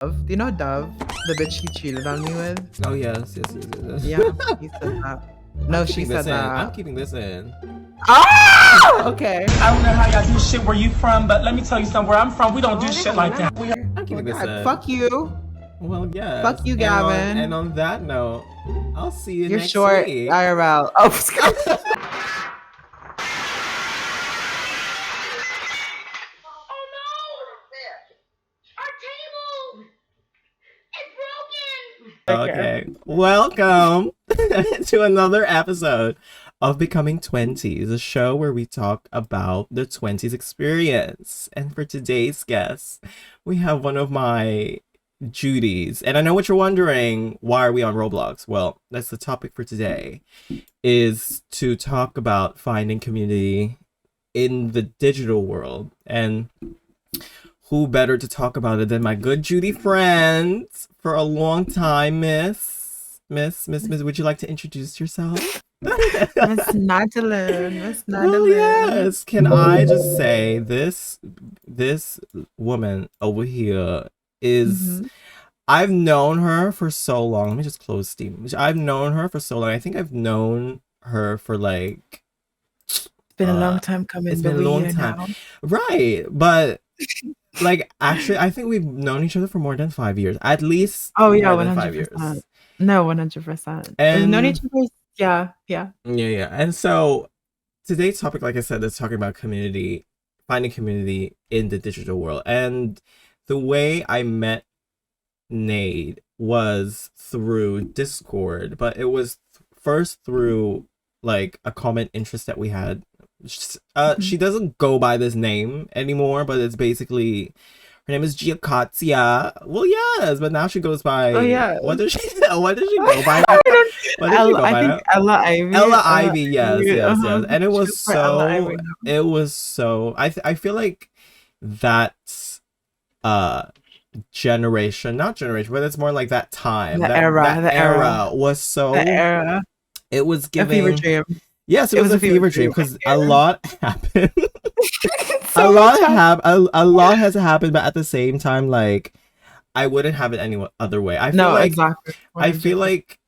Dove. Do you know Dove? The bitch he cheated on me with? Oh yes. Yeah, he said that. No, she said I'm that. keeping this in. Ah! Okay. I don't know how y'all do shit where you from, but let me tell you something. Where I'm from, we don't do shit like that. I'm keeping this in. Fuck you. Well, yes. Fuck you, Gavin. And on that note, I'll see you You're next short, week. IRL. Oh, Okay. Welcome to another episode of Becoming 20s, a show where we talk about the 20s experience. And for today's guest, we have one of my Judys. And I know what you're wondering, why are we on Roblox? Well, that's the topic for today, is to talk about finding community in the digital world. And who better to talk about it than my good Judy friend for a long time, Miss. Would you like to introduce yourself? Miss Nade. Oh yes. Can I just say this woman over here is I've known her for so long. Let me just close Steam. I've known her for so long. I think I've known her for like It's been a long time coming. It's been a long time. Now. Right. But like, actually, I think we've known each other for more than 5 years. At least more 100%. 5 years. No, 100%. And we've known each other. Yeah. And so today's topic, like I said, is talking about community, finding community in the digital world. And the way I met Nade was through Discord, but it was first through like a common interest that we had. She doesn't go by this name anymore, but it's basically her name is Giacatia. Well, yes, but now she goes by. Oh yeah. What does she go by? I think Ella Ivy. Ella Ivy. Yes. And it was so. It was so. I feel like that generation, not generation, but it's more like that time. The era was so. The era. It was giving. A fever dream. Yes, it was a fever dream because a lot happened. A lot has happened, but at the same time, like I wouldn't have it any other way. Exactly. 100%. I feel like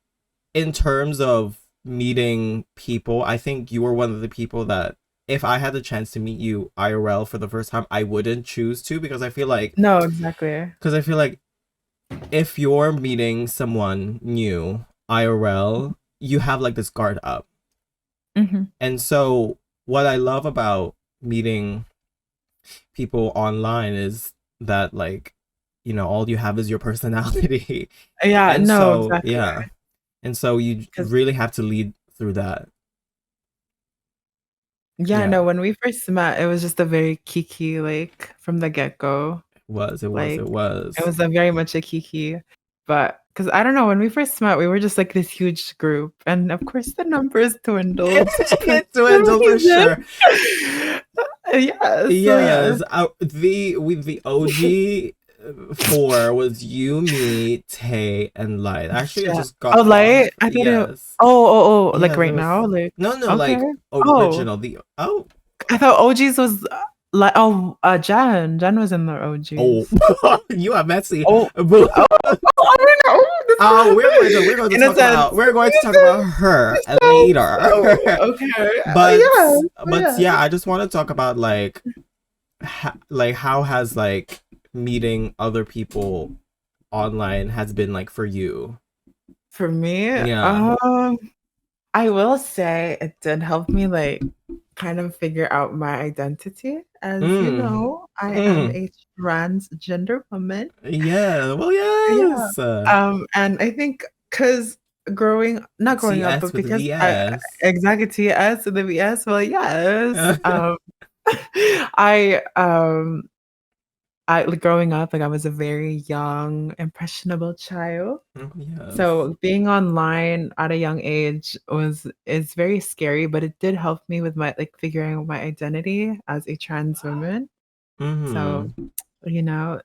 in terms of meeting people, I think you were one of the people that if I had the chance to meet you IRL for the first time, I wouldn't choose to because I feel like because I feel like if you're meeting someone new IRL, you have like this guard up. And so what I love about meeting people online is that like, you know, all you have is your personality. Exactly. Yeah. And so you really have to lead through that. When we first met, it was just a very kiki, like from the get-go. It was. It was a very much a kiki. But because I don't know, when we first met, we were just like this huge group, and of course the numbers dwindled. It dwindled for sure. Yes. The OG 4 was you, me, Tay, and Light. Actually, it just got Light. I thought like right now, like no, like original. I thought OGs was. Like Jen was in the OG. Oh, you are messy. We're going to talk about her later. Okay. But I just want to talk about like how has like meeting other people online has been like for you. For me, yeah. I will say it did help me like kind of figure out my identity. As you know, I am a transgender woman. Yeah, well, yes. Yeah. And I think because not growing up, but because exactly TS with the VS. Well, yes. I growing up, like I was a very young, impressionable child. Yes. So being online at a young age is very scary, but it did help me with my like figuring out my identity as a trans woman. So, you know,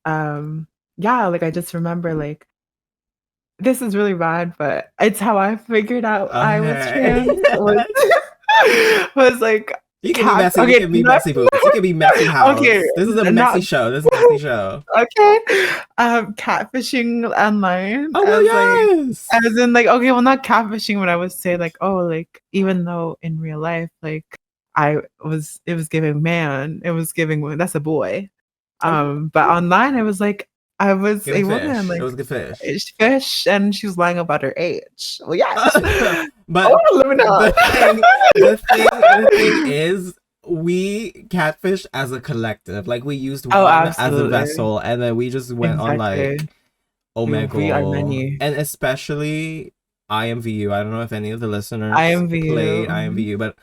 like I just remember like this is really bad, but it's how I figured out I was trans. Was like you can be messy. You can be messy, boots. You can be messy house. Okay, this is a messy show. reality show. Okay. Catfishing online Oh well, yes. as in like, okay, well, not catfishing, but I would say like, oh, like even though in real life, like it was giving man, it was giving that's a boy. But online it was like I was a Giving woman, fish. It like was good fish. fish, and she was lying about her age. Well, yes. But oh, let me know. the thing is, we catfish as a collective. Like we used Oh, one as a absolutely. vessel, and then we just went on like We are Omegle, many. and especially IMVU. I don't know if any of the listeners IMVU. played IMVU, but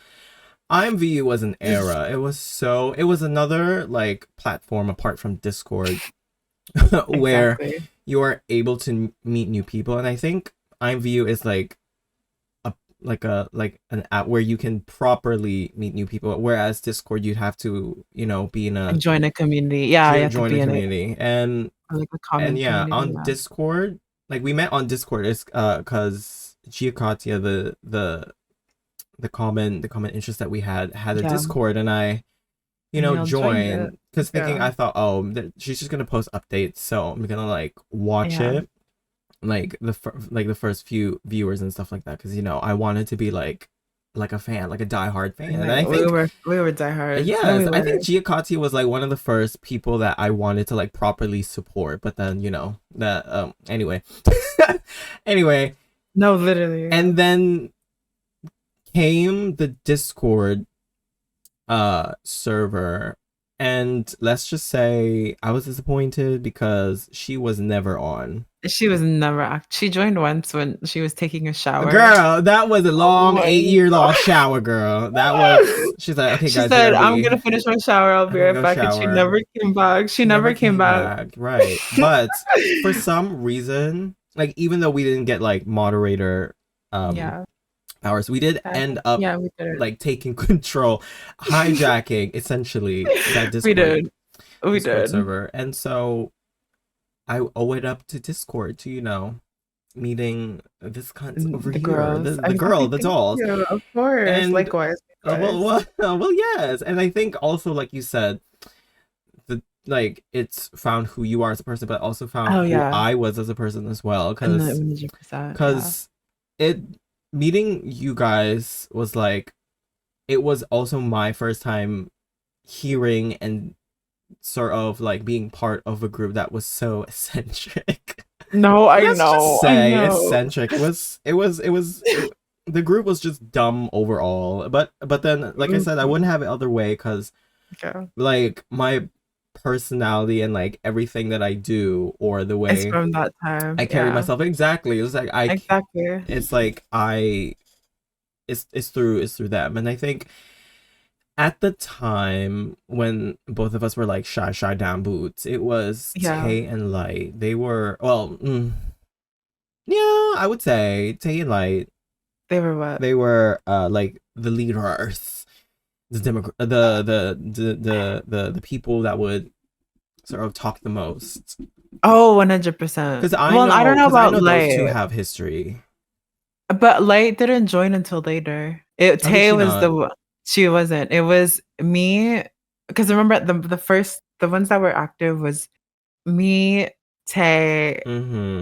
IMVU was an era. It was another like platform apart from Discord where Exactly. you are able to meet new people, and I think IMVU is like an app where you can properly meet new people, whereas Discord you'd have to be in a join a community. Yeah, you have to join be a in community, and like a common yeah, community. on Discord, like we met on Discord is because Giacatia, the common interest that we had a Discord, and I joined because thinking, I thought, oh, she's just gonna post updates, so I'm gonna like watch it, like the first few viewers and stuff like that, because I wanted to be like a fan, like a diehard fan. And I think we were diehard. yes, I think Giacotti was like one of the first people that I wanted to like properly support, but then that anyway anyway, no, literally. and then came the Discord server, and let's just say I was disappointed because she was never on. She was never she joined once when she was taking a shower. Girl, that was a long 8-year long shower, girl. That was, she's like, okay, she guys, said, I'm gonna finish my shower, I'll be right back. And she never came back. She never came back. Right. But for some reason, like even though we didn't get like moderator hours, we did end up like taking control, hijacking essentially that Discord. We did server. And so I owe it up to Discord to meeting this cunt over here, the girl, the dolls. Of course, and likewise. Well, yes, and I think also, like you said, it's found who you are as a person, but also found who I was as a person as well. Because meeting you guys was like, it was also my first time hearing and sort of like being part of a group that was so eccentric. No, Let's just say eccentric. It was the group was just dumb overall. But then, like I said, I wouldn't have it other way, because like my personality and like everything that I do, or the way it's from that time I carry myself, exactly. It's like it's like it's through them. And I think at the time when both of us were like shy down boots, it was Tay and Light. They were I would say Tay and Light. They were what? They were like the leaders, the people that would sort of talk the most. Oh, 100%. Because I don't know about Light. Those two have history, but Light didn't join until later. Tay was the one. She wasn't. It was me, because remember the ones that were active was me, Tay,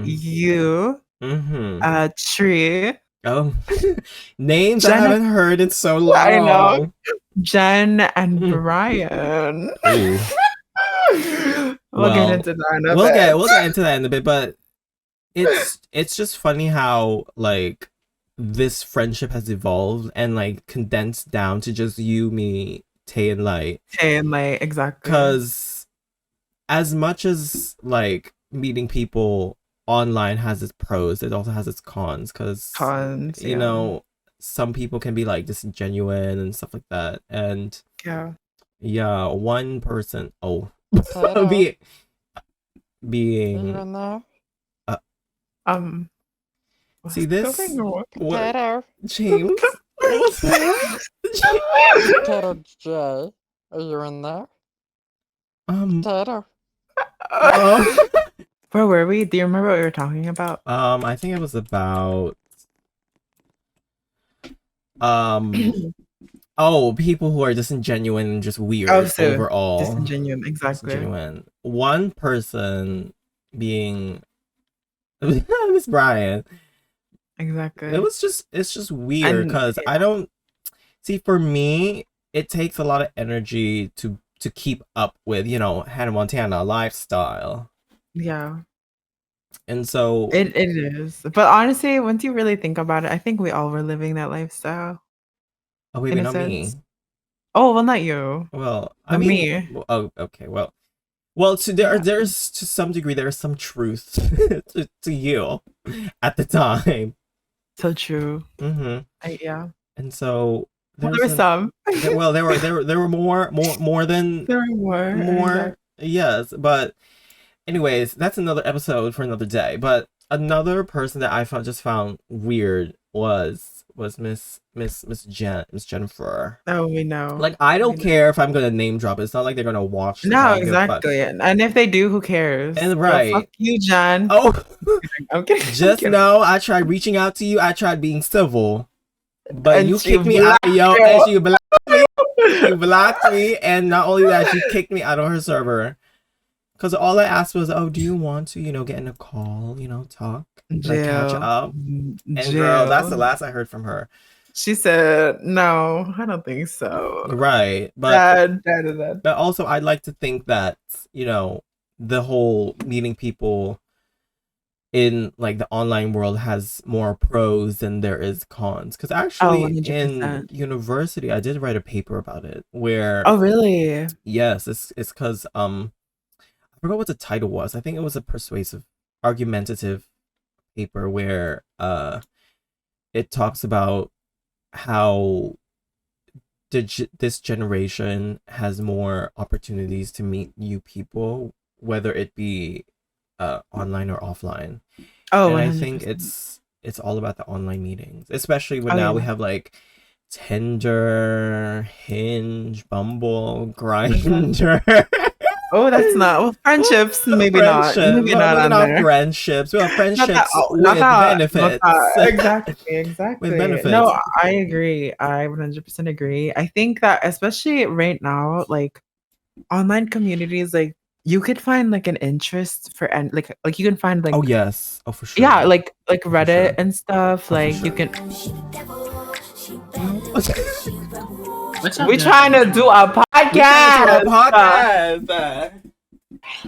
you, Tree. Oh, names I haven't heard in so long. I know. Jen and Brian. We'll get into that in a bit. We'll get into that in a bit, but it's just funny how like this friendship has evolved and like condensed down to just you, me, Tay and Light. Exactly. Because as much as like meeting people online has its pros, it also has its cons. Because you know, some people can be like disingenuous and stuff like that. And one person being see this? What? James? What's that? Potato J, are you in there? Potato. Where were we? Do you remember what we were talking about? I think it was about Oh, people who are disingenuous and just weird Oh, so overall. disingenuous, exactly. Disingenuous. One person being Miss Brian. Exactly. It's just weird because yeah. I don't see, for me, it takes a lot of energy to keep up with, you know, Hannah Montana lifestyle. Yeah. And so it is. But honestly, once you really think about it, I think we all were living that lifestyle. oh wait, In but a not sense. me. Oh, well, not you. Well, I But mean, me. oh, okay, well, to there's to some degree there's some truth to you at the time. So true. Mm-hmm. Yeah. And so Well, there were some. there were more than There were more. exactly. Yes, but anyways, that's another episode for another day. But another person that I found weird was Miss Jennifer. Oh, we know. Like, I don't care if I'm gonna name drop. It's not like they're gonna watch this. No, I don't give a fuck. exactly. And if they do, who cares? And Girl, fuck right. you, Jen. Oh, I'm kidding. just know I tried reaching out to you. I tried being civil, but And you she kicked me out, yo, blocked and she blocked me. You blocked me, and not only that, she kicked me out of her server. Because all I asked was, oh, do you want to, you know, get in a call, you know, talk, like catch up? And girl, that's the last I heard from her. She said, no, I don't think so. Right. But Dad. But also, I'd like to think that, you know, the whole meeting people in like the online world has more pros than there is cons. Because actually, 100%. in university, I did write a paper about it. Where Oh, really? yes, it's because I forgot what the title was. I think it was a persuasive, argumentative paper where it talks about how this generation has more opportunities to meet new people, whether it be online or offline. Oh, and 100%. I think it's all about the online meetings, especially when now we have like Tinder, Hinge, Bumble, Grindr. Oh, that's not. Well, friendships, maybe not. Maybe not on there. Friendships. Well, friendships with benefits. benefits. Exactly. With benefits. No, I agree. I 100% agree. I think that especially right now, like online communities, like you could find like an interest for, and like you can find like, oh yes, oh for sure, yeah, like Reddit and stuff. Like you can. We're trying to do a podcast.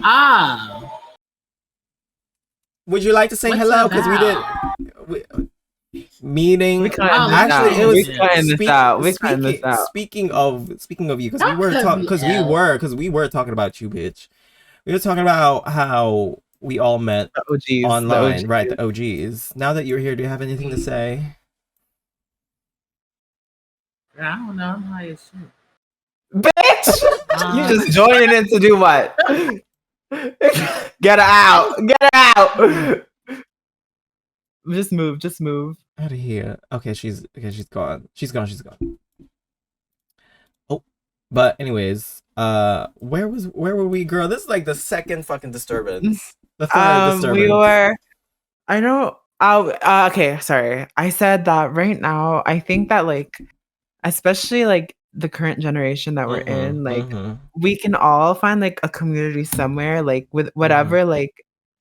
Ah. Would you like to say hello? Because meeting. Actually, it was speaking of you, because we were talking about you, bitch. We were talking about how we all met online, right? The OGs. Now that you're here, do you have anything to say? I don't know. I'm high as shit. Bitch! You just joining in to do what? Get her out! Get her out! Just move. Out of here. Okay, she's gone. She's gone. Oh, but anyways, where were we, girl? This is like the second fucking disturbance. The third disturbance. We were. I know. Okay, sorry. I said that right now. I think that like, especially like the current generation that we're in, like we can all find like a community somewhere, like with whatever like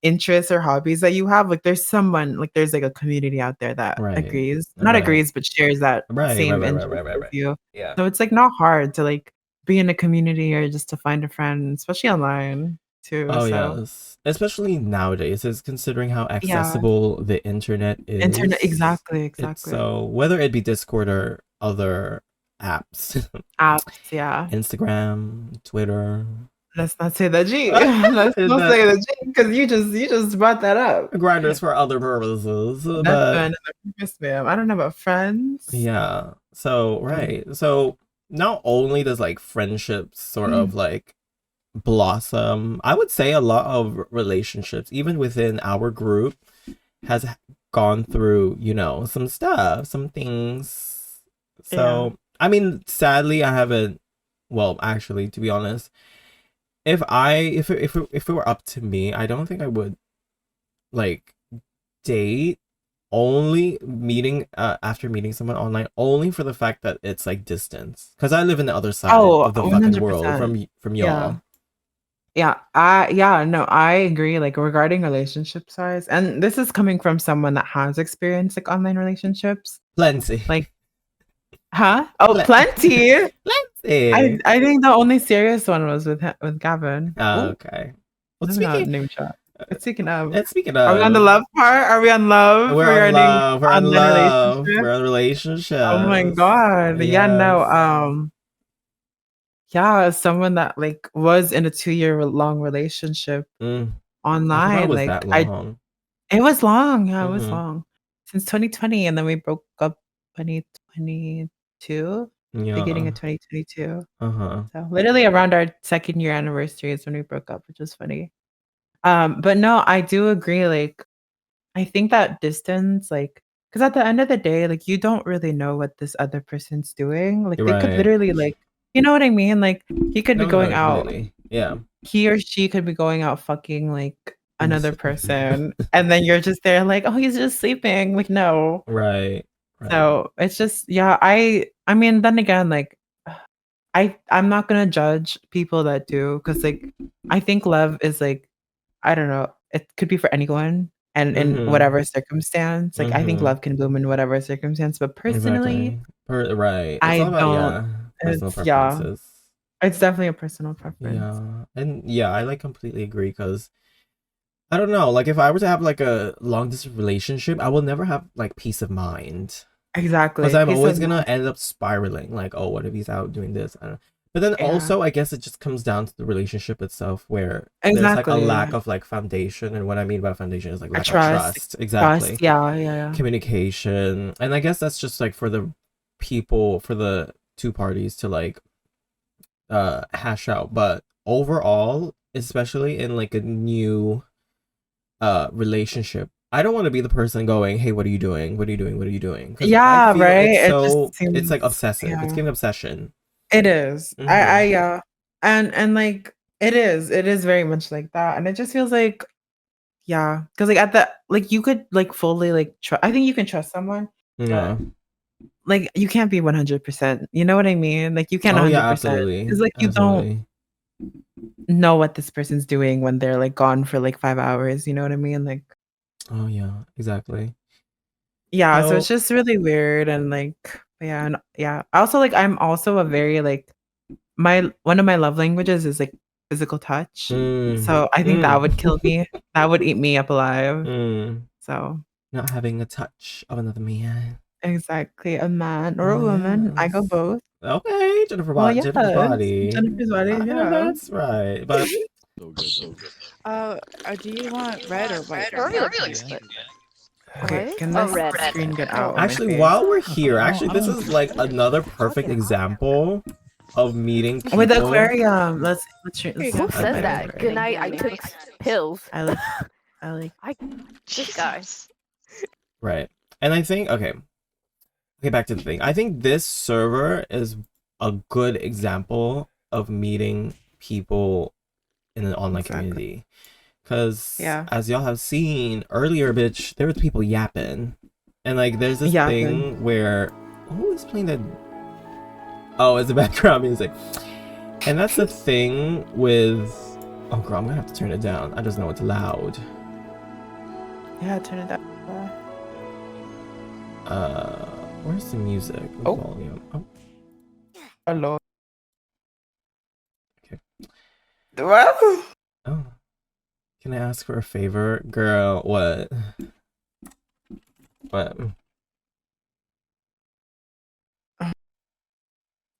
interests or hobbies that you have. Like there's someone, like there's like a community out there that agrees, not agrees, but shares that same interest with you. Yeah. So it's like not hard to like be in a community or just to find a friend, especially online too. Oh yes, especially nowadays, is considering how accessible the internet is. Exactly. So whether it be Discord or other apps, yeah, Instagram, Twitter. Let's not say the G. Let's not say the G, because you just brought that up. Grinders for other purposes. That's another purpose, ma'am. I don't know about friends. Yeah. So right. So not only does like friendships sort of like blossom, I would say a lot of relationships, even within our group, has gone through, you know, some stuff, some things. So I mean, sadly, I haven't. Well, actually, to be honest, if it were up to me, I don't think I would like date only meeting after meeting someone online only for the fact that it's like distance. Because I live in the other side Oh, of the fucking world 100%. from Yeah. y'all. Yeah, no, I agree, like, regarding relationship size, and this is coming from someone that has experienced, like, online relationships. Plenty. Like huh? Oh, plenty! Plenty. I think the only serious one was with Gavin. Oh, Ooh, okay. Well, let me not name drop. But speaking of, speaking are we on the of, love part? Are we on love we're on regarding love. We're on online love. relationships? We're on Oh my relationships. god. Yeah, no, Yes. yeah, someone that, like, was in a 2-year long relationship I forgot it online, was like, that long. it was long, yeah, it was Mm-hmm. long. Since 2020, and then we broke up 2022, beginning Yeah. of 2022. Uh-huh. So, literally around our 2nd year anniversary is when we broke up, which is funny. But no, I do agree, like, I think that distance, like, because at the end of the day, like, you don't really know what this other person's doing. Like, You're they could right. literally, like, you know what I mean? Like, he could be No, going out, completely. Yeah. he or she could be going out fucking, like, another person, and then you're just there like, "Oh, he's just sleeping." Like, no. Right. Right. So, it's just yeah, I mean, then again, like, I'm not gonna judge people that do, because like, I think love is, like, I don't know, it could be for anyone and in Mm-hmm. whatever circumstance. Like, I think Mm-hmm. love can bloom in whatever circumstance, but personally, Exactly. Right. It's all I about, don't. yeah, personal It's yeah, preferences. it's definitely a personal preference. Yeah. And yeah, I like completely agree because I don't know, like if I were to have like a long distance relationship, I will never have like peace of mind. Because Exactly, I'm peace always of gonna mind. end up spiraling, like, oh, what if he's out doing this? I don't know. But then Yeah, also, I guess it just comes down to the relationship itself, where there's like a exactly. lack of like foundation, and what I mean by foundation is like A lack of trust, trust, trust, exactly, yeah, yeah, yeah. communication, and I guess that's just like for the people, for the two parties to like hash out. But overall, especially in like a new relationship, I don't want to be the person going, hey, what are you doing, what are you doing, what are you doing, because I Yeah, feel right? it's It just so, it's like seems obsessive, it's yeah. giving obsession. It is. I Mm-hmm. yeah. And, like, it is very much like that, and it just feels like yeah, because like, at the like, you could, like, fully, like, I think you can trust someone, Yeah. but, like, you can't be 100%, you know what I mean? Like, you can't Oh yeah, 100% absolutely, because like, you don't absolutely. know what this person's doing when they're, like, gone for, like, 5 hours, you know what I mean? Like Oh yeah, exactly. yeah, so it's So just really weird and, like yeah, and yeah. Also, like, I'm also a very, like my one of my love languages is, like, physical touch. mm, So, I think that mm, would kill me. That would eat me up alive. mm, So not having a touch of another man. exactly, a man or a Oh woman, I go yes. both. Okay, Well, Jennifer's yes, body. Jennifer's Body, I know yeah. that's right, but So good, so good. Do you want red or white I really right like now? Judy. Okay, What? can Oh, this red. screen get Oh. out of my actually, face? while we're here, I actually, this don't is like another perfect example of meeting With the people. aquarium, let's Who stop says my that? aquarium. Good night. I took pills. I like This guy. Right. And I think, okay, back to the thing. I think this server is a good example of meeting people in an online exactly. community. Because Yeah. as y'all have seen earlier, bitch, there was people yapping. And like, there's this Yapping. thing where, who is playing that? Oh, it's the background music. And that's the thing with, oh girl, I'm gonna have to turn it down. I just know it's loud. Yeah, turn it down. Where's the music? The Oh. volume. Oh, Hello. okay. What? Oh. Can I ask for a favor? Girl, what? What?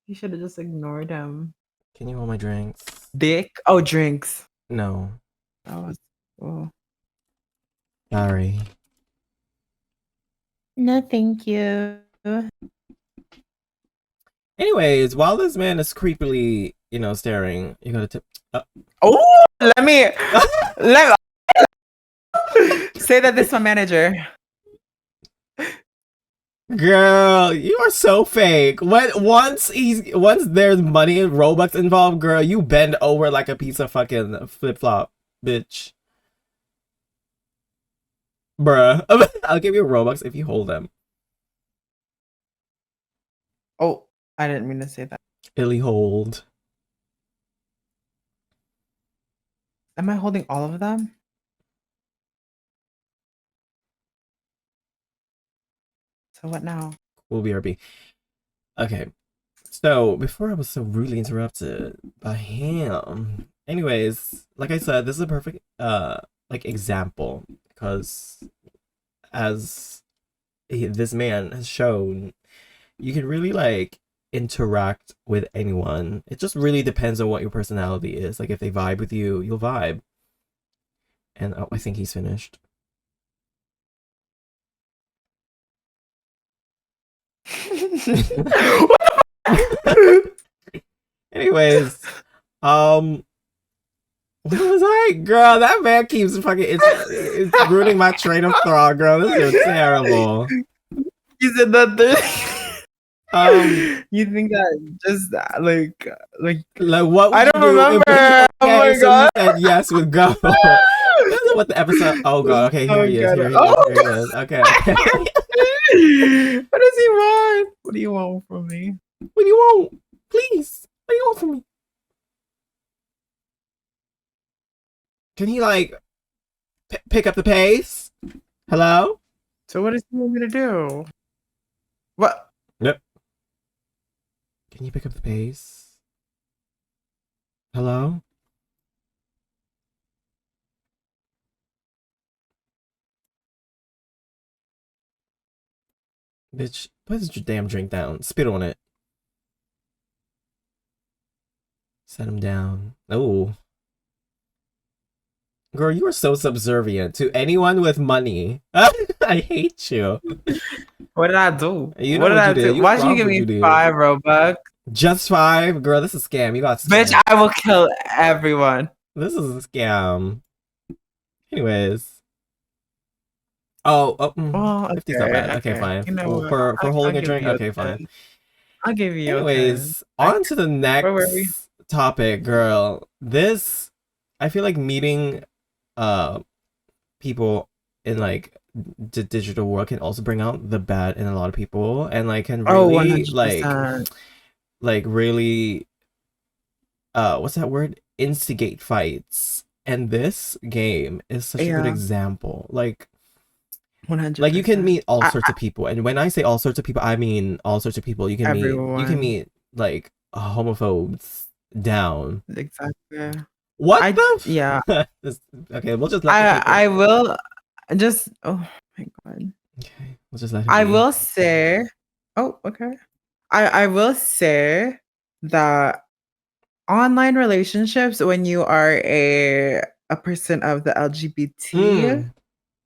You should have just ignored him. Can you hold my drinks? Dick? Oh, drinks. No. That was oh. Sorry. No, thank you. Anyways, while this man is creepily, staring, you gotta tip. Oh, let me say that this is my manager. Girl, you are so fake. Once there's money and Robux involved, girl, you bend over like a piece of fucking flip flop, bitch. Bruh. I'll give you Robux if you hold them. Oh, I didn't mean to say that. Illy hold. Am I holding all of them? So what now? Will BRB. Okay. So before I was so rudely interrupted by him. Anyways, like I said, this is a perfect like example because as this man has shown, you can really like interact with anyone. It just really depends on what your personality is. Like if they vibe with you, you'll vibe. And oh, I think he's finished. Anyways, what was I? Girl, that man keeps fucking it's ruining my train of thought, girl. This is terrible. You said that you think that just like what would I don't you do remember. if Oh my so god. you said yes would go. This is what the episode. Oh god. Okay, here he is. Here he is. Here he is. Okay. What does he want? What do you want from me? What do you want? Please. What do you want from me? Can he like pick up the pace? Hello? So what does he want me to do? What? Yep. Can you pick up the pace? Hello? Bitch, put your damn drink down. Spit on it. Set him down. Oh. Girl, you are so subservient to anyone with money. I hate you. What did I do? You know what did I you did. do? Why should you give me 5 Robux? Just 5? Girl, this is a scam. You got scammed. Bitch, I will kill everyone. This is a scam. Anyways. Oh, well, 50's not bad. Okay, fine. You know, for holding a drink? Okay, fine. I'll give you Anyways, on to the next topic, girl. This, I feel like meeting people in like the digital world can also bring out the bad in a lot of people and like can really like really what's that word, instigate fights, and this game is such a good example. Like 100%. like you can meet all sorts of people, and when I say all sorts of people, I mean all sorts of people. You can meet like homophobes down. Exactly. What yeah. Okay, we'll just let I will just oh my god. Okay, we'll just let him I be. will say okay. I will say that online relationships, when you are a person of the LGBT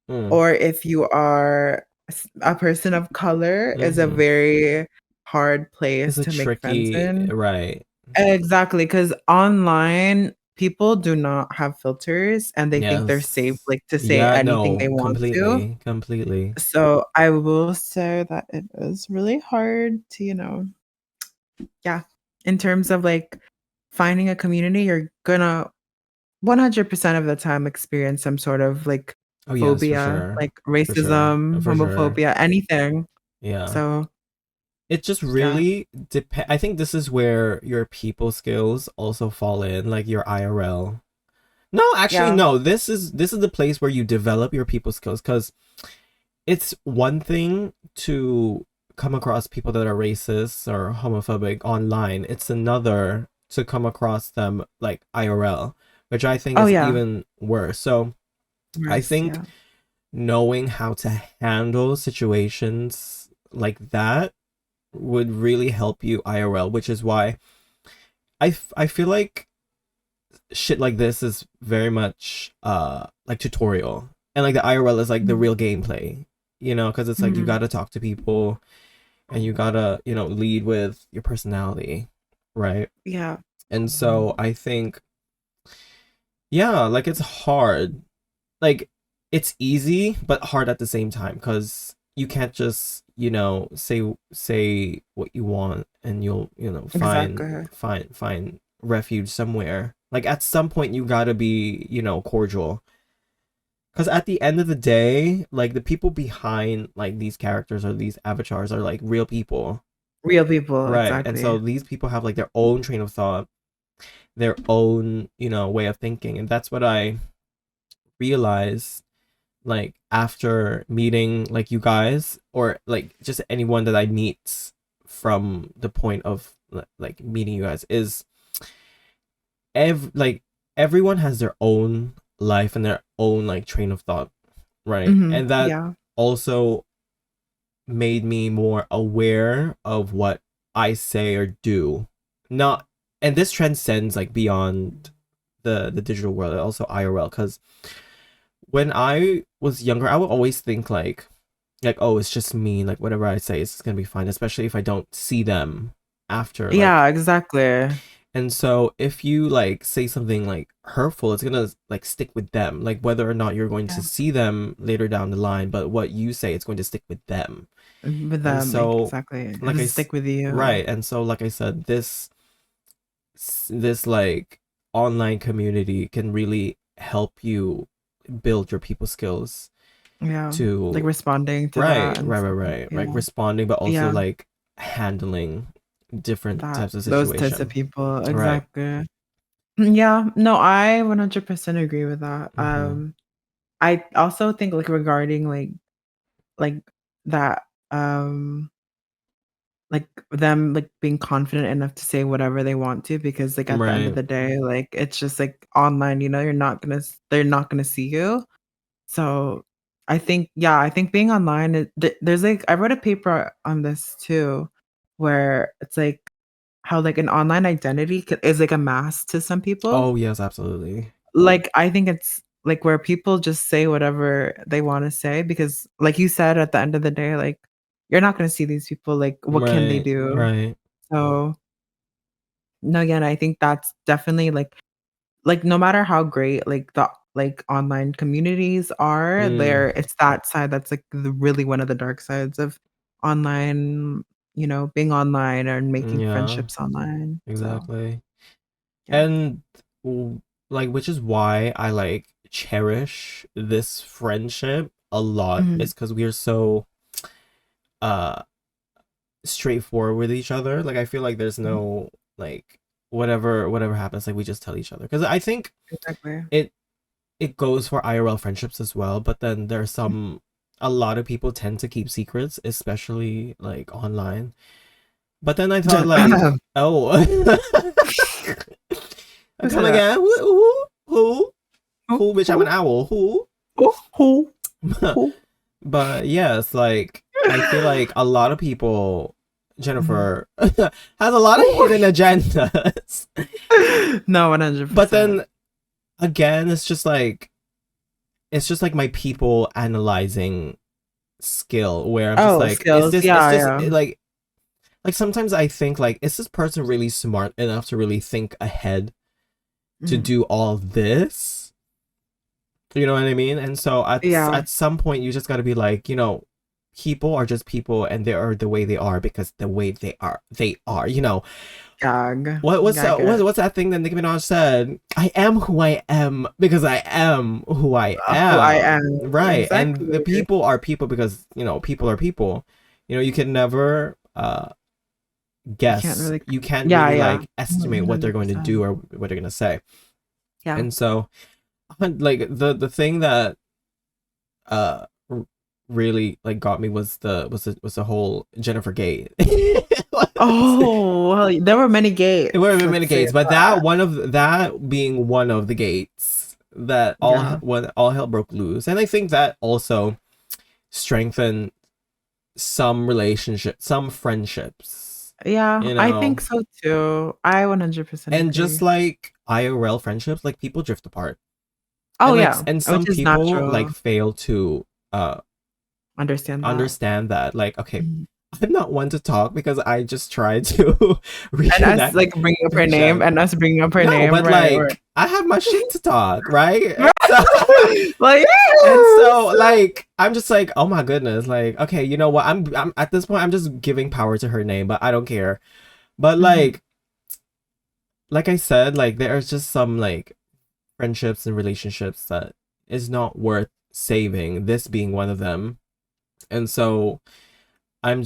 or if you are a person of color, is a very hard place to make friends in. Right. Exactly, because online people do not have filters and they think they're safe, like to say anything they want to. Completely. So I will say that it is really hard to, in terms of like finding a community, you're gonna 100% of the time experience some sort of like phobia, like racism, homophobia, anything. Yeah. So it just really depends. I think this is where your people skills also fall in, like your IRL. No, actually, no. This is the place where you develop your people skills, because it's one thing to come across people that are racist or homophobic online. It's another to come across them like IRL, which I think is even worse. So I think knowing how to handle situations like that would really help you IRL, which is why I feel like shit like this is very much like tutorial, and like the IRL is like the real gameplay, because it's like you gotta talk to people and you gotta lead with your personality, right? And so I think like it's hard, like it's easy but hard at the same time, because you can't just say what you want and you'll find refuge somewhere. Like at some point you gotta be cordial, Because at the end of the day, like the people behind like these characters or these avatars are like real people. Real people, Right. And so exactly. these people have like their own train of thought, their own, way of thinking. And that's what I realized like after meeting like you guys or like just anyone that I meet from the point of like meeting you guys is everyone has their own life and their own like train of thought, right? And that Yeah. also made me more aware of what I say or do. Not and this transcends like beyond the digital world, also IRL, because when I was younger, I would always think like oh, it's just me, like whatever I say is gonna be fine, especially if I don't see them after like. Yeah, exactly. And so if you like say something like hurtful, it's gonna like stick with them, like whether or not you're going to Yeah. see them later down the line, but what you say, it's going to stick with them. With And them, so exactly. like It'll stick with you. right, and so like I said, this like online community can really help you build your people skills Yeah. Like to responding to right that and right right stuff. right like Yeah. responding, but also Yeah. like handling different That types of those types of situation. people, Right. exactly. Yeah, no, I 100% agree with that. Mm-hmm. I also think like regarding like that like them like being confident enough to say whatever they want to because like at the end of Right. the day like it's just like online, you're not gonna they're not gonna see you. So I think being online there's like I wrote a paper on this too where it's like how like an online identity is like a mask to some people. Oh yes, absolutely. Like, I think it's, like, where people just say whatever they wanna say because, like you said, at the end of the day, like, you're not gonna see these people, like, what can they Right. do? Right. So, no, again, I think that's definitely, like, no matter how great, like, the, like, online communities are, Mm, it's that side that's, like, the really one of the dark sides of online, being online and making yeah, friendships online, so, exactly. yeah. And like which is why I like cherish this friendship a lot Mhm. is because we are so uh straightforward with each other. Like I feel like there's Mhm. no like whatever happens, like we just tell each other. Because I think Exactly. it it goes for IRL friendships as well, but then there's Mhm. a lot of people tend to keep secrets, especially like online. But then I thought like, oh, Who said come that? again? Who? Who? Which I'm an Who? owl. Who? Who? Who? But yes, like I feel like a lot of people, Mhm. Jennifer, has a lot of hidden agendas. No, But 100%. then again, it's just like my people analyzing skill where I'm just Oh, like, skills. is Yeah, this yeah. like sometimes I think like, is this person really smart enough to really think ahead to Mhm. do all this? You know what I mean? And so Yeah. at some point you just got to be like, people are just people and they are the way they are because the way they are. Gag. What's Gag it. what's that thing that Nicki Minaj said? I am who I am because I am who I Who I am. am. Right. And the Exactly. people are people because, people are people. You can never You can't guess. really You can't Yeah, really yeah. like estimate what they're going to do 100%. or what they're going to say. Yeah. And so like the thing that uh really like got me was the whole Jennifer Gate. Oh, well, there were many It would gates, have been let's many say gates, but that. that being one of the gates that Yeah. when all hell broke loose, and I think that also strengthened some relationships, some friendships, Yeah, you I know, think so too. I 100% and just agree. like IRL friendships, like people drift apart, Oh, and yeah, some which is people like natural. fail to uh Understand that. understand that, like, okay, Mhm. I'm not one to talk because I just try to And us, reconnect like, bringing up her with name Jen. and us bringing up her No, name, but right, right. like I have my shit to talk, right? And so, Like, and so yes! like I'm just like, oh my goodness, like okay, you know what? I'm at this point I'm just giving power to her name, but I don't care. But Mhm. like I said, like there's just some like friendships and relationships that is not worth saving, this being one of them. And so I'm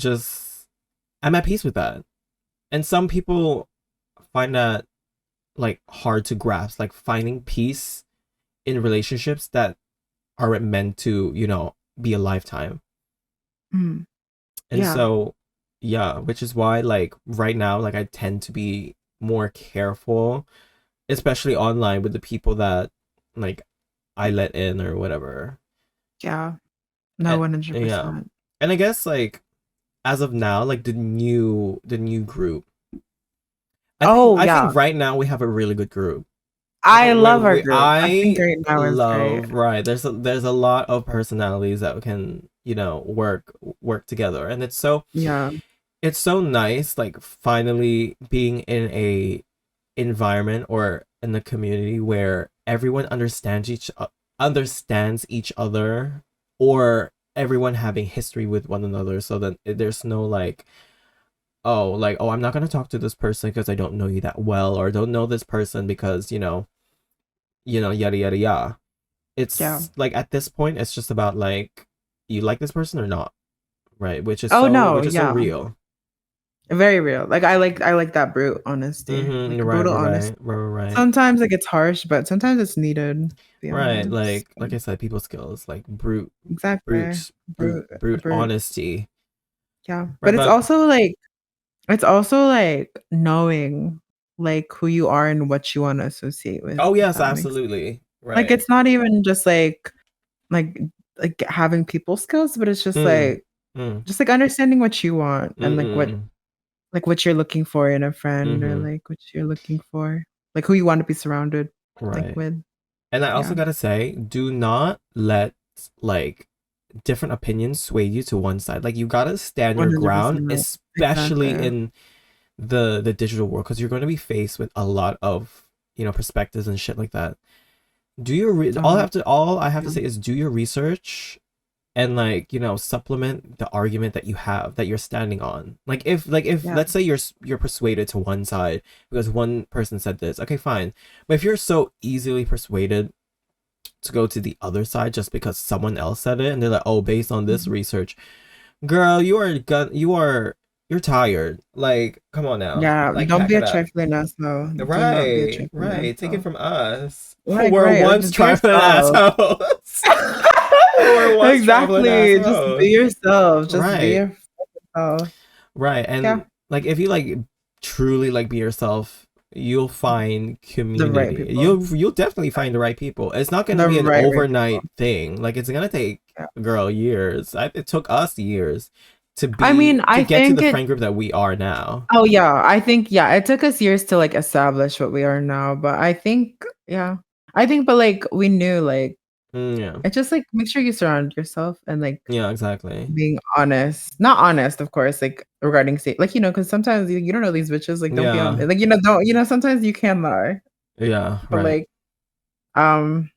at peace with that. And some people find that like hard to grasp, like finding peace in relationships that aren't meant to, be a lifetime. Mm. And Yeah. so, yeah, which is why like right now, like I tend to be more careful, especially online with the people that like I let in or whatever. Yeah. No, And, yeah. 100%. And I guess like as of now, like the new group. I Yeah. think right now we have a really good group. I love our group. I think I right now is great. love, right. There's a lot of personalities that can, work together. And Yeah. it's so nice like finally being in a environment or in a community where everyone understands each other, or everyone having history with one another, so that there's no like, oh, I'm not going to talk to this person because I don't know you that well, or don't know this person because yada yada yada. It's Yeah. like at this point it's just about like, you like this person or not, right? Which is Oh, no, so yeah. real. Very real. Like I like that brute honesty. Like Right, brutal honesty. right. Sometimes like it's harsh, but sometimes it's needed, to be Right, honest. like I said, people skills, like Exactly. brute Brute. honesty. Yeah. Right, But but it's also like knowing like who you are and what you want to associate with. oh If yes, that makes absolutely. like Right. it's not even just like having people skills, but it's Mm, mm, just like understanding what you want and mm, what you're looking for in a friend, or mm-hmm. like what you're looking for, like who you want to be surrounded like Right. with. And I Yeah. also gotta say, do not let like different opinions sway you to one side. Like you gotta stand your ground, 100% right. especially Exactly. in the digital world, because you're going to be faced with a lot of perspectives and shit like that. Do your all I have to Yeah. say is do your research, and like supplement the argument that you have, that you're standing on. Like if Yeah. let's say you're persuaded to one side because one person said this, okay, fine. But if you're so easily persuaded to go to the other side just because someone else said it, and they're like, oh, based on this Mhm. research, girl, you're tired. Like, come on now. Yeah, Like, don't pack be it a up. trifling ass though. Do not be a Right, trifling ass right. Take it though. from us. Who Like, were right, like once just be trifling yourself. assholes. Who were once trifling Exactly. Just be assholes. yourself. Just be Right, your self. right. Yeah. And like, if you like truly like be yourself, you'll find The right community. people. You'll definitely find the right people. It's not gonna The be an right overnight people. thing. Like, it's gonna take, Yeah. girl, years. It took us years to I mean, I get to think the it friend group that we are now. Oh yeah, I think it took us years to like establish what we are now, but I think but like we knew like Yeah. it just like make sure you surround yourself and like Yeah, exactly. being honest. Not honest, of course, like regarding state, like because sometimes you don't know these bitches, like don't be Yeah. honest. Like don't sometimes you can lie. Yeah, But right. like um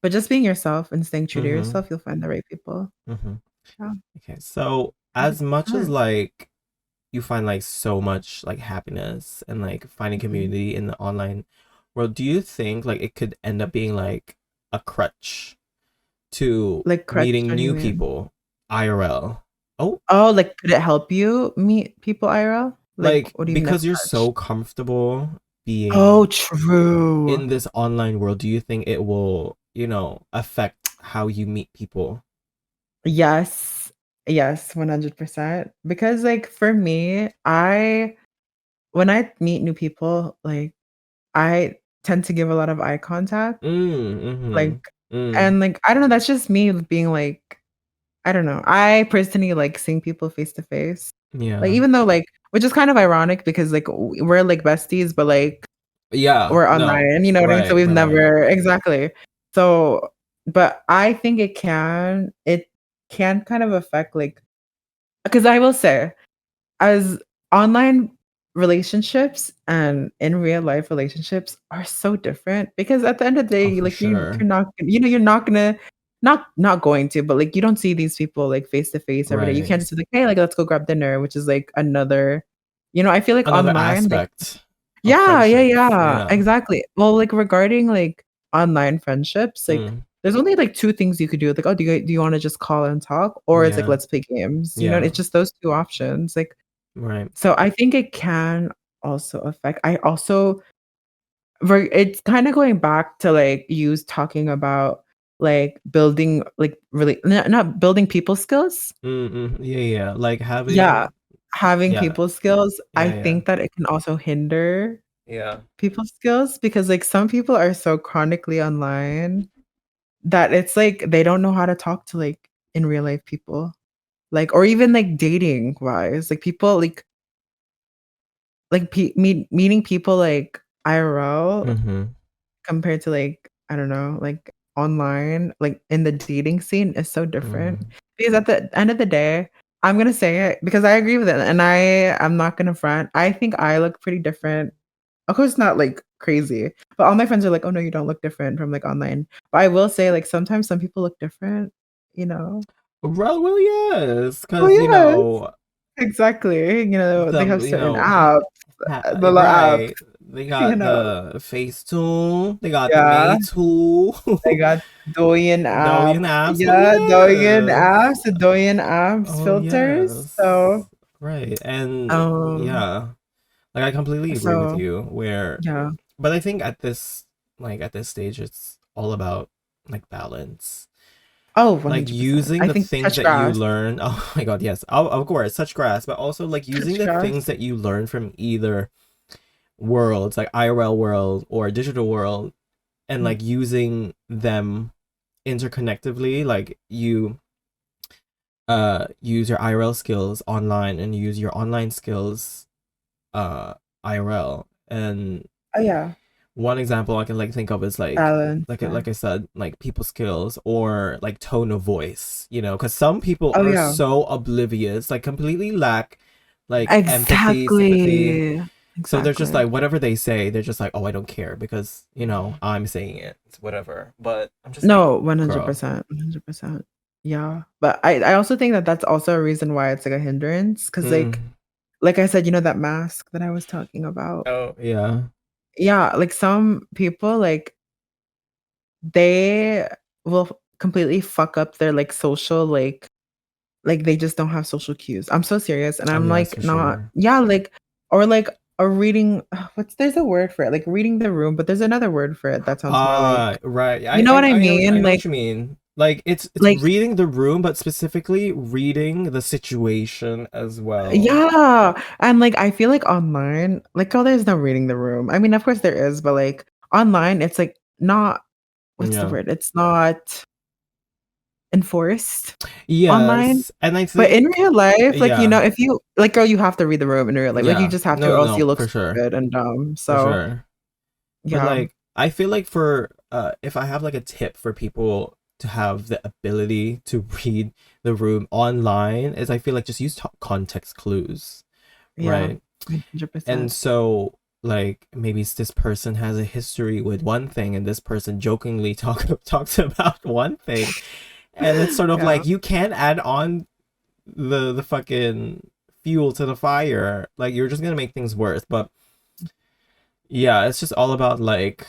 but just being yourself and staying true to Mm-hmm. yourself, you'll find the right people. Mm-hmm. Yeah. Okay, so as much as 100%. like you find like so much like happiness and like finding Mhm. community in the online world, do you think like it could end up being like a crutch to Like crutch, meeting what do you new mean? people IRL? Oh, Oh, like could it help you meet people IRL? Like like what do you mean a because you're crutch? so comfortable Oh, being true. in this online world, do you think it will, affect how you meet people? Yes. Yes, 100%. Because like for me, when I meet new people, like I tend to give a lot of eye contact. Like Mm. and like I don't know, that's just me being like I don't know. I personally like seeing people face to face. Like Yeah. even though like which is kind of ironic because like we're like besties, but like Yeah. we're No. online, you know what I mean? So Right. we've Right. never exactly. So, but I think it can kind of affect like because I will say as online relationships and in real life relationships are so different because at the end of the Oh, day, for like sure. you're not you're not gonna not going to, but like you don't see these people like face to face every day. You Right. can't just be like, hey, like let's go grab dinner, which is like another, I feel like Another online, like aspect of yeah, friendships. yeah, Yeah. exactly. Well, like regarding like online friendships, like Mm. there's only like two things you could do. Like, oh, do you want to just call and talk, or it's like Yeah. let's play games. You know, Yeah. it's just those two options. Like, Right. so I think it can also affect. I also it's kind of going back to like you talking about like building like really not building people skills. Yeah. Like Yeah, having. having Yeah. people skills. I Yeah. think that it can also hinder Yeah. people skills because like some people are so chronically online that it's like they don't know how to talk to like in real life people. Like or even like dating wise. Like people like meeting people like IRL Mm-hmm. compared to like I don't know, like online, like in the dating scene is so different. Mm. Because at the end of the day, I'm gonna say it because I agree with it, and I'm not gonna front. I think I look pretty different. Of course, not like crazy, but all my friends are like, "Oh no, you don't look different from like online." But I will say, like sometimes some people look different. You know? Well, yes, Oh because yes, exactly. You know, they some have certain apps, the apps. right. They You got know? the face tool. They got the Yeah. May tool. They got Douyin app. Douyin apps. Oh Yeah, Douyin yes. apps, the Douyin apps Oh filters. yes. So, Right. And um, yeah. Like I completely agree with so you where yeah. but I think at this stage it's all about like balance. Oh, Like 100%. using I the think things touch that you grass. learn. Oh my god, yes. Of course, touch grass, but also like using Touch the grass. things that you learn from either worlds, like IRL world or digital world, and Mm. like using them interconnectively. Like you use your IRL skills online and use your online skills IRL. And Oh yeah. one example I can like think of is Balance. Yeah. like I said, like people skills or like tone of voice, you know, because some people Oh are yeah. so oblivious, like completely lack like empathy, sympathy. Exactly. So they're just Exactly. like whatever they say, they're just like, oh, I don't care because you know I'm saying it, it's whatever. But I'm just like, No, girl. 100%. 100%. Yeah. But I also think that that's also a reason why it's like a hindrance because Mm. like I said, you know that mask that I was talking about. Oh yeah. Yeah, like some people like they will completely fuck up their like social like they just don't have social cues. I'm so serious and Oh I'm yes, for like not sure. yeah, like or reading what's there's a word for it, like reading the room, but there's another word for it that sounds more like Right. you know what I I mean? know what you mean. Like it's Like reading the room, but specifically reading the situation as well. yeah. And like I feel like online, like oh there's no reading the room. I mean, of course there is, but like online it's like not what's the Yeah. word? It's not enforced online. Yes, and I But in think real life, like, you know, yeah, if you like, girl, you have to read the room in real life. Like, you yeah. just have to, No, or no, else you no, look for sure, stupid and dumb. for So, sure. But yeah, like, I feel like for if I have like a tip for people to have the ability to read the room online, is I feel like just use context clues, yeah, right? And 100%. so like maybe this person has a history with one thing and this person jokingly talks about one thing, and it's sort of Yeah, like you can't add on the fucking fuel to the fire. Like you're just gonna make things worse. But yeah, it's just all about like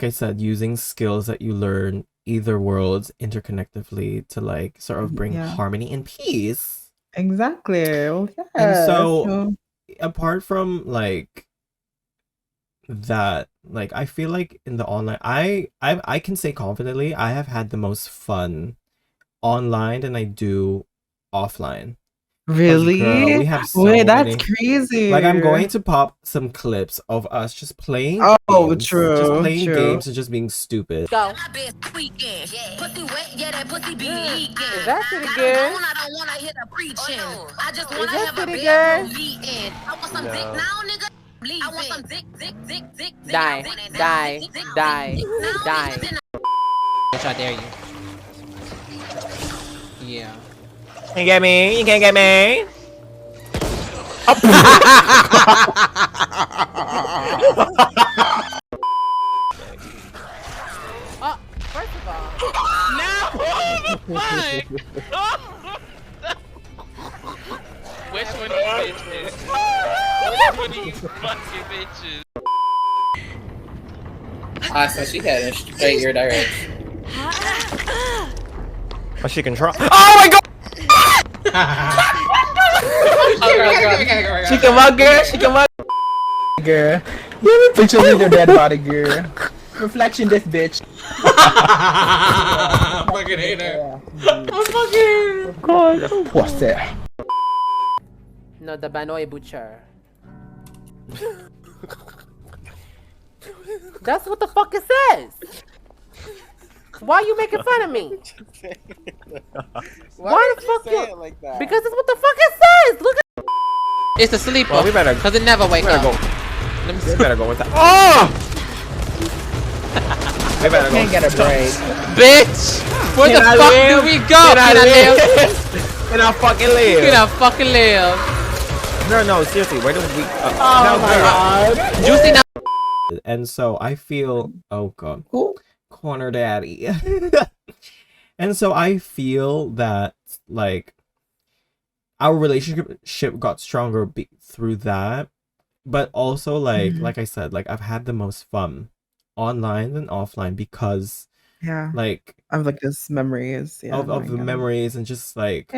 I said, using skills that you learn either worlds interconnectively to like sort of bring yeah, harmony and peace. exactly. Well, And yeah. so So, apart from like that, like I feel like in the online I can say confidently I have had the most fun online than I do offline. Cause girl, really? we have Wait, so that's many. Like I'm crazy. going to pop some clips of us Oh, just true, playing true. games and just being stupid. Go. Is that city girl? Is that city girl? Die, die, die, die. Bitch, I dare you. Yeah. You get me? You can't get me? First of all, Which one of you bitches? Which one of you fucking bitches? Ah, so she heading straight your direction. But she can try. Oh my god! She come out, girl. She come out, girl. You have pictures of your dead body, girl. Reflection, this bitch. Fucking hater. God, what's that? No, the Banoy Butcher. That's what the fuck it says. Why you making fun of me? Why the fuck you? Like that? Because it's what the fuck it says. Look at. It's a sleeper. Well, we better. Cause it never wake up. Go. Let me We better go with that. Oh! We better go. Can't get a break. Bitch! Where the Can I fuck live? do we go? Can I live? Can I fucking live? Can I fucking live? No, seriously, where do we? Oh my god. Juicy now. And so I feel, oh god, corner daddy. And so I feel that like our relationship got stronger through that, but also like I said, like I've had the most fun online than offline because like Of like this memories. Yeah. of the memories and just like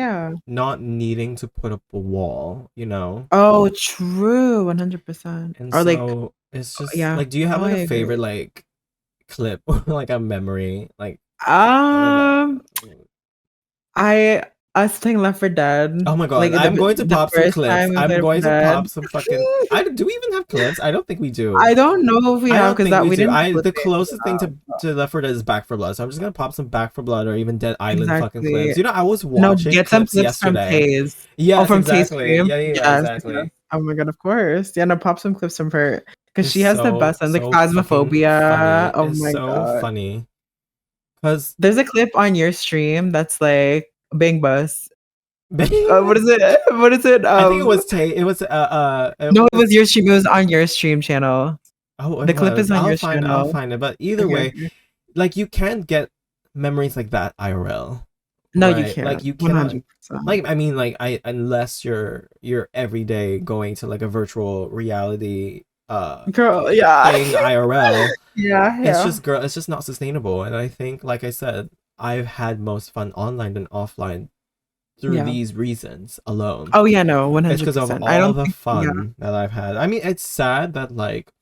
not needing to put up a wall, you know. Oh, true, 100%. And Or like, so it's just like, do you have like a favorite like clip or like a memory like us playing Left 4 Dead. oh my god, like I'm going to pop some first clips. time we I'm played going to Dead. pop some fucking do we even have clips? I don't think we do. I don't know if we I have don't because think that we we do. didn't. The closest thing to Left 4 Dead is Back 4 Blood, so I'm just gonna pop some Back 4 Blood or even Dead Island fucking Exactly. clips. You know, I was No, watching get some clips from yesterday. Taze. Yes, from exactly. Taze Stream. Yeah, Yes, exactly. yes. Oh my god, of course. Yeah, no, pop some clips from her because It's she has the best ones, like so fucking Phasmophobia. funny. Oh It's my so god, funny. Cause there's a clip on your stream that's like Bang Bus. What is it? What is it? I think it was It was no, it was your stream. It was on your stream channel. Oh, the clip is on your channel. I'll find it. But either way, like you can't get memories like that IRL. No, right? you can't. Like you can't. 100%. Like I mean, like unless you're every day going to like a virtual reality girl, yeah, thing IRL. yeah. It's just not sustainable. And I think, like I said, I've had most fun online than offline through these reasons alone. Oh yeah, no, 100%. It's because of all the fun that I've had. I mean, it's sad that like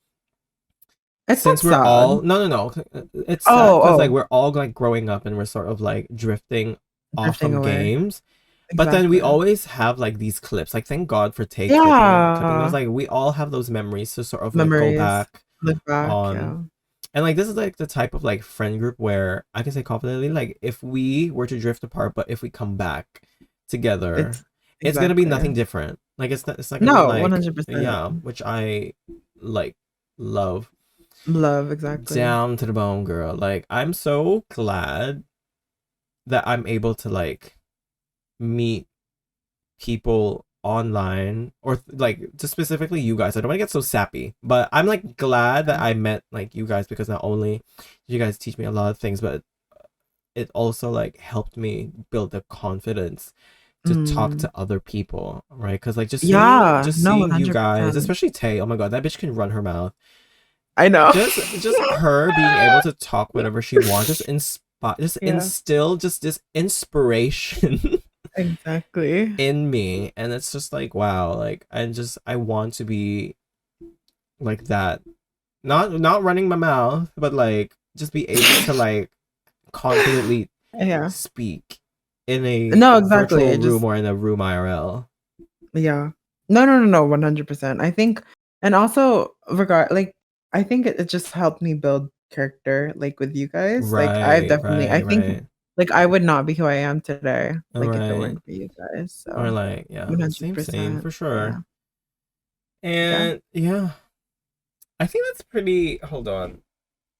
since we're all no, it's sad because like we're all like growing up and we're sort of like drifting off from games. But then we always have like these clips. Like thank God for clipping those. Like we all have those memories to sort of like go back on. And like this is like the type of like friend group where I can say confidently, like if we were to drift apart, but if we come back together, it's gonna be nothing different. Like it's not gonna be, like, 100%. Yeah, which I like love exactly down to the bone, girl. Like I'm so glad that I'm able to like meet people online or like just specifically you guys. I don't want to get so sappy, but I'm like glad that I met like you guys because not only did you guys teach me a lot of things, but it also like helped me build the confidence to talk to other people, right? Because like just seeing you guys, especially Tay, oh my god, that bitch can run her mouth. I know. Just her being able to talk whatever she wants, instill just this inspiration exactly in me. And it's just like wow, like I want to be like that. Not running my mouth, but like just be able to like confidently speak in a virtual room or in a room IRL. Yeah. No, 100%. I think, and also I think it just helped me build character like with you guys. Like I've definitely I think like I would not be who I am today like if it weren't for you guys. So or like 100%. Same for sure. Yeah. And I think that's pretty. Hold on,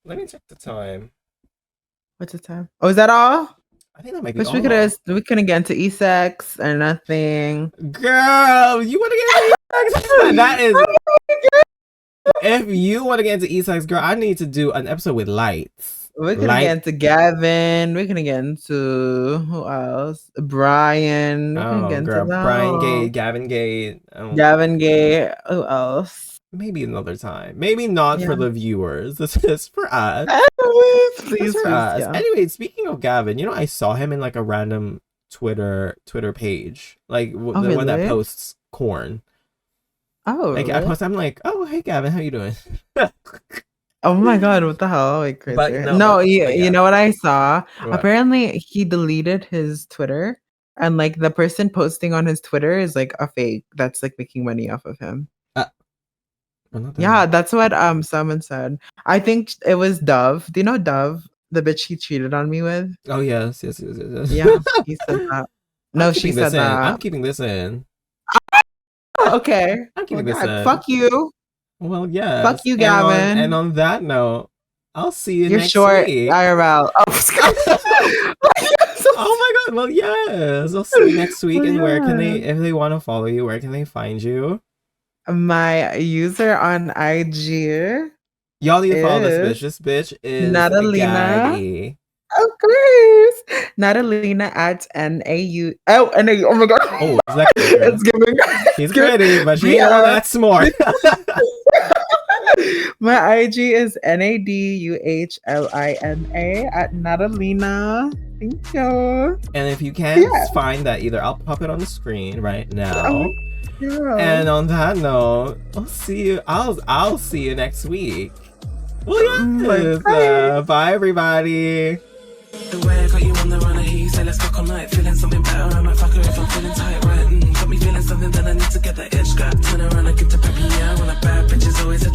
let me check the time. What's the time? Oh, is that all? I think that might be Which all. we couldn't get into E-sex or nothing. Girl, you want to get into E-sex? That is. If you want to get into E-sex, girl, I need to do an episode with lights. We're gonna get into Gavin. We're gonna get into who else? Brian. We're gonna get into Brian Gate, Gavin Gate. Gavin Gate. Who else? maybe another time. Maybe not for the viewers. This is for us. Please, For us. yeah. Anyway, speaking of Gavin, I saw him in like a random Twitter page, like the one that really? posts corn. Oh, Like really? I'm like, oh hey Gavin, how you doing? Oh my god, what the hell? Like crazy. But You know what I saw? What? Apparently he deleted his Twitter and like the person posting on his Twitter is like a fake that's like making money off of him. Yeah, that's what someone said. I think it was Dove. Do you know Dove? The bitch he cheated on me with? Oh yes. Yeah, he said that. No, she said that. I'm keeping this in. Okay. I'm keeping Well, this God, in. fuck you. Well, yes. Fuck you, Gavin. And on that note, I'll see you You're next short, week. IRL. Oh my god, well yes. I'll see you next week. Oh, And where can yeah. if they want to follow you, where can they find you? My user on IG. Y'all need to follow this bitch. This bitch is Natalina. Gaggy. Of course. Natalina at NAU. Oh, NAU. Oh my god. Oh, exactly. It's giving. She's pretty, but she ain't all that smart. My IG is NADUHLINA at Natalina. Thank you. And if you can't find that either, I'll pop it on the screen right now. Yeah. And on that note, I'll see you. I'll see you next week. Well, yes. Bye, everybody. The way I got you on the run, he said let's fuck all night. Feeling something better, I might fuck her if I'm feeling tight, right? Got me feeling something, then I need to get that.